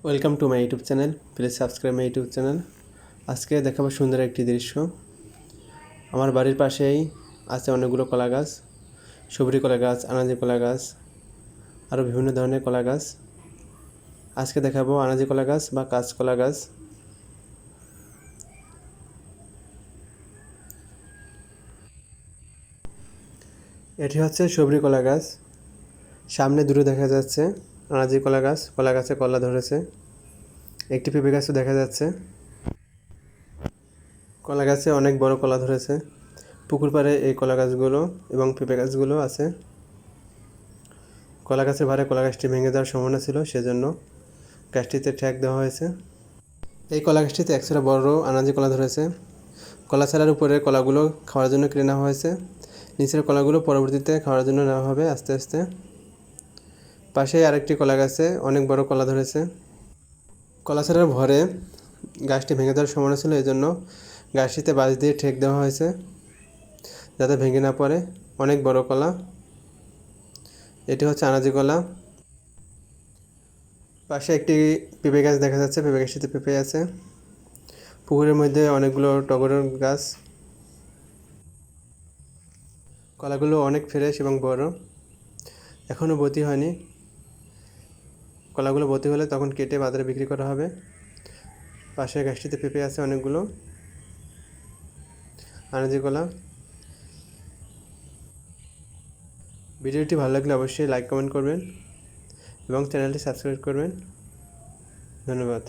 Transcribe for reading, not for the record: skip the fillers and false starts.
Welcome to my YouTube channel. Please subscribe my YouTube channel. আজকে দেখাবো সুন্দর একটি দৃশ্য। আমার বাড়ির পাশেই আছে অনেকগুলো কলা গাছ, সবরি কলা গাছ, আনাজি কলা গাছ, আরও বিভিন্ন ধরনের কলা গাছ। আজকে দেখাবো আনাজি কলা গাছ বা কাঁচকলা গাছ। এটি হচ্ছে সবরি কলা গাছ। সামনে দূরে দেখা যাচ্ছে আনাজি কলা গাছ, কলা গাছে কলা ধরেছে। একটি পেঁপে গাছও দেখা যাচ্ছে। কলা গাছে অনেক বড় কলা ধরেছে। পুকুর পাড়ে এই কলা গাছগুলো এবং পেঁপে গাছগুলো আছে। কলা গাছের ভারে কলা গাছটি ভেঙে যাওয়ার সম্ভাবনা ছিল, সেজন্য গাছটিতে ঠ্যাক দেওয়া হয়েছে। এই কলা গাছটিতে একশোটা বড় আনাজি কলা ধরেছে। কলা ছাড়ার উপরে কলাগুলো খাওয়ার জন্য কিনে নেওয়া হয়েছে। নিচের কলাগুলো পরবর্তীতে খাওয়ার জন্য নেওয়া হবে আস্তে আস্তে। পাশেই আরেকটি কলা গাছে অনেক বড় কলা ধরেছে। কলা ছাড়ার ভরে গাছটি ভেঙে যাওয়ার সম্ভাবনা ছিল, এই জন্য গাছটিতে বাঁশ দিয়ে ঠেক দেওয়া হয়েছে যাতে ভেঙে না পড়ে। অনেক বড় কলা। এটি হচ্ছে আনাজি কলা। পাশে একটি পেঁপে গাছ দেখা যাচ্ছে, পেঁপে গাছটিতে পেঁপে আছে। পুকুরের মধ্যে অনেকগুলো টগরের গাছ। কলাগুলো অনেক ফ্রেশ এবং বড়, এখনও বতি হয়নি। কলাগুলো বতি হলে তখন কেটে বাজারে বিক্রি করা হবে। পাশের গাছটিতে পেঁপে আছে অনেকগুলো, আনাজি কলা। ভিডিওটি ভালো লাগলে অবশ্যই লাইক কমেন্ট করবেন এবং চ্যানেলটি সাবস্ক্রাইব করবেন। ধন্যবাদ।